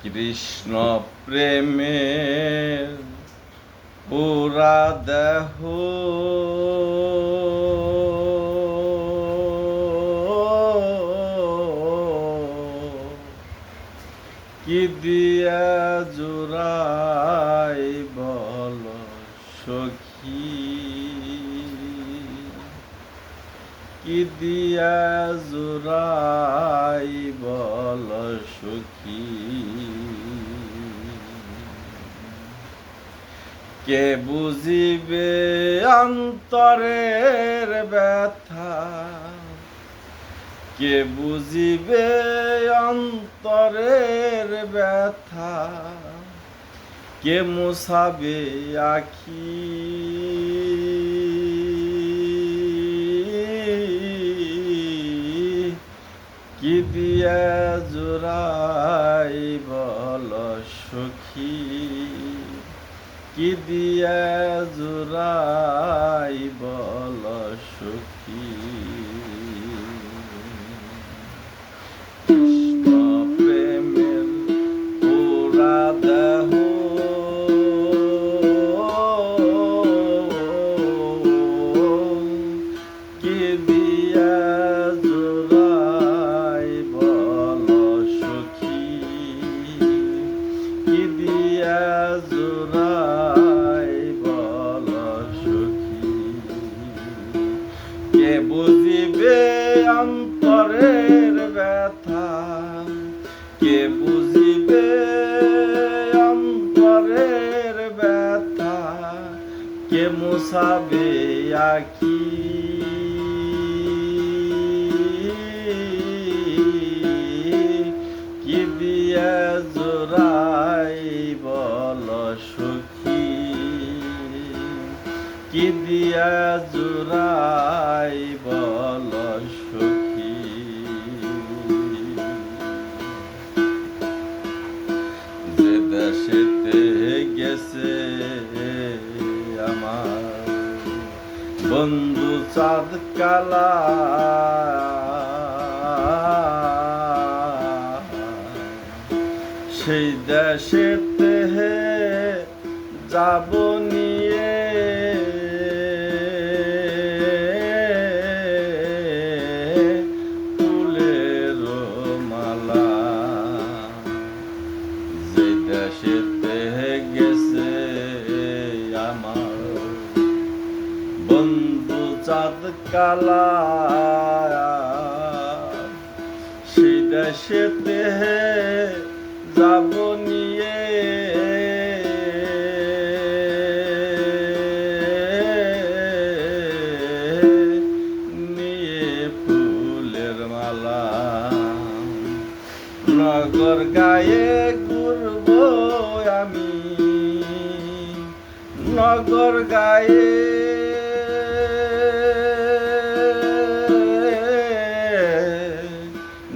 কৃষ্ণ প্রেমের পুরা দেহ কি দিয়া জোড়াই বল সখী, কি দিয়া জোড়াই বল সখী। কে বুঝিবে অন্তরের ব্যথা, কে বুঝিবে অন্তরের ব্যথা, কে মুছাবে আখি, কি দিয়া জোড়াই বল সখী, কি দিয়া জোড়াই বল সখী। কৃষ্ণ প্রেমের পুরা দেহ কি দিয়া জোড়াই বল সখী, কি দিয়া জোড়াই বল সখী। কে বুঝিবে অন্তরের ব্যথা, কে বুঝিবে অন্তরের ব্যথা, কে মুছাবে আখি, কি দিয়া জোড়াই বল সখী, কি দিয়া জোড়াই বল সখী। যে দেশেতে গেছে আমার বন্ধু চাঁদ কালা, সেই দেশেতে যাব নিয়ে ফুলের মালা। যে দেশেতে গেছে আমার বন্ধু চাঁদ কালা, সেই দেশেতে যাব নিয়ে নিয়ে ফুলের মালা। নগর গায়ে ঘুরব আমি, নগর গায়ে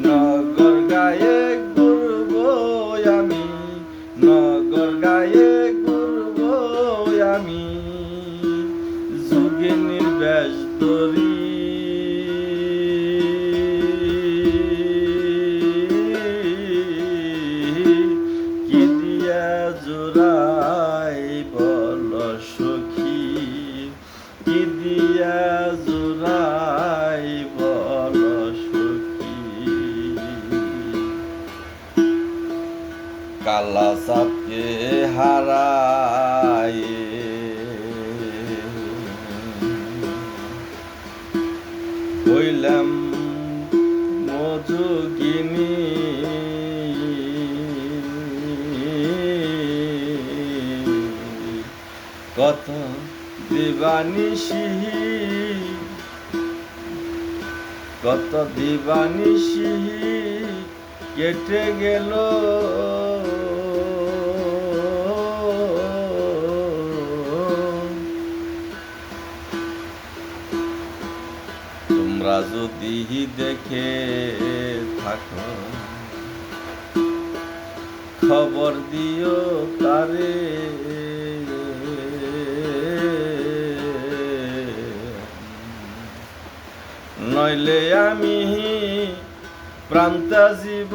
নগর গায়ে ঘুরব আমি, নগর গায়ে ঘুরব আমি যোগিনীর বেশ ধরি, কি দিয়া জোড়াই বল সখী, কি দিয়া জোড়াই বল সখী। কালা সাপকে হারায় হইলাম মধুগিনী, কত দিবানিশি, কত দিবানিশি কেটে গেল, তোমরা যদি দেখে থাকো খবর দিও তারে, নইলে আমি প্রান্তা জীব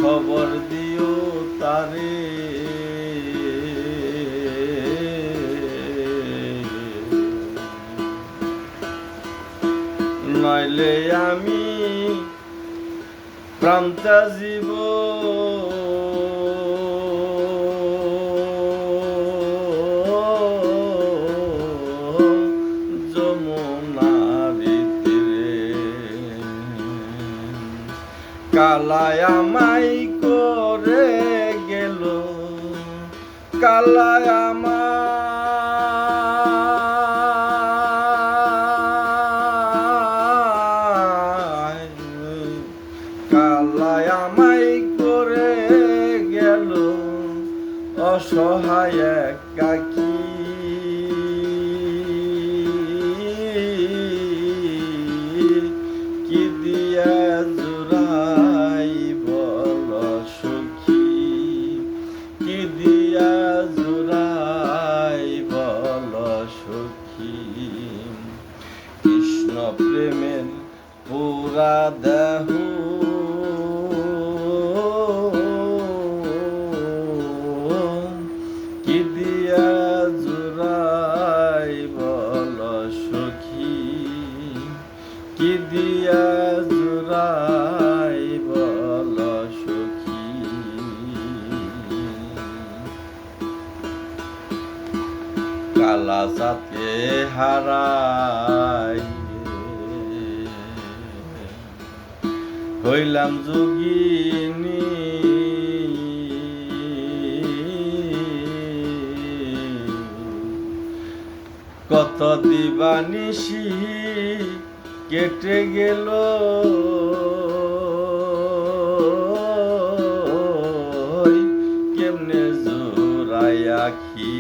খবর দিও তারে, নইলে আমি প্রান্তা জীব যমুনার তীরে। কালায় আমায় করে গেল, কালায় কালায় আমায় করে গেল অসহায় একাকী। কি দিয়া জোড়াই বল সখী, কি দিয়া জোড়াই বল সখী। কৃষ্ণ প্রেমের পুরা দেহ কি দিয়া জোড়াই বল সখী, কি দিয়া জোড়াই বল সখী। কালা সাথে হারাই হইলাম যোগিনী, কত দিবানিশি কেটে গেল কেমনে জোড়াই আখি।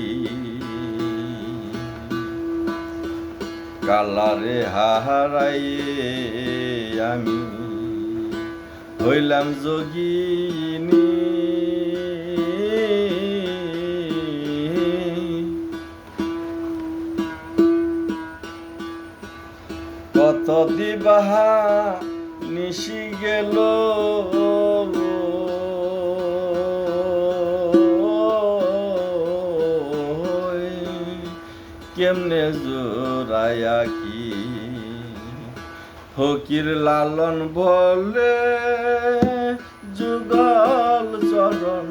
কালারে হারাইয়ে আমি হইলাম যোগিনী, কত দিবাহা নিশি গেল কেমনে জোড়াই আখি। ফকির লালন বলে যুগল চরণ,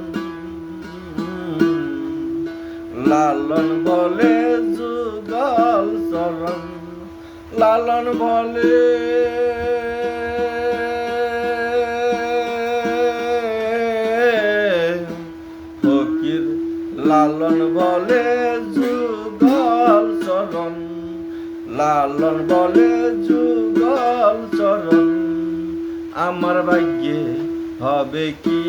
লালন বলে যুগল চরণ, লালন বলে ফকির লালন বলে যুগল চরণ, লালন বলে যুগল চরণ। আমার ভাগ্যে হবে কি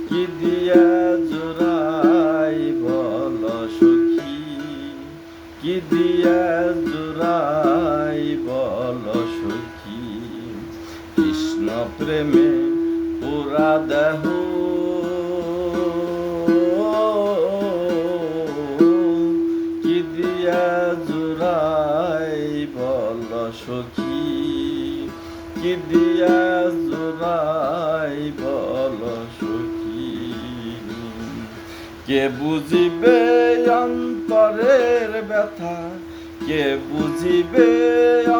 কি দিয়া জোড়াই বল সখী, কি দিয়া জোড়াই বল সখী। কৃষ্ণ প্রেমে পুরা দেহ কি দিয়া জোড়াই বল সখী, কি দিয়া জোড়াই বল সখী। কে বুঝিবে অন্তরের ব্যথা, কে বুঝিবে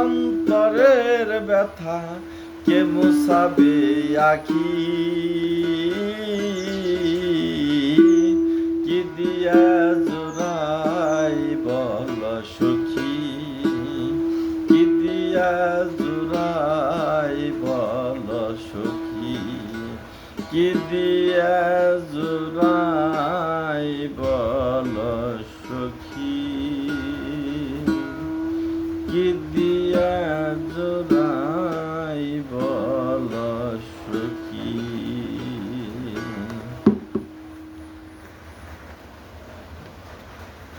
অন্তরের ব্যথা, কে মুছাবে আখি। কি দিয়া জোড়াই বল সখী, কি দিয়া জোড়াই বল সখী, কি দিয়া জোড়াই বল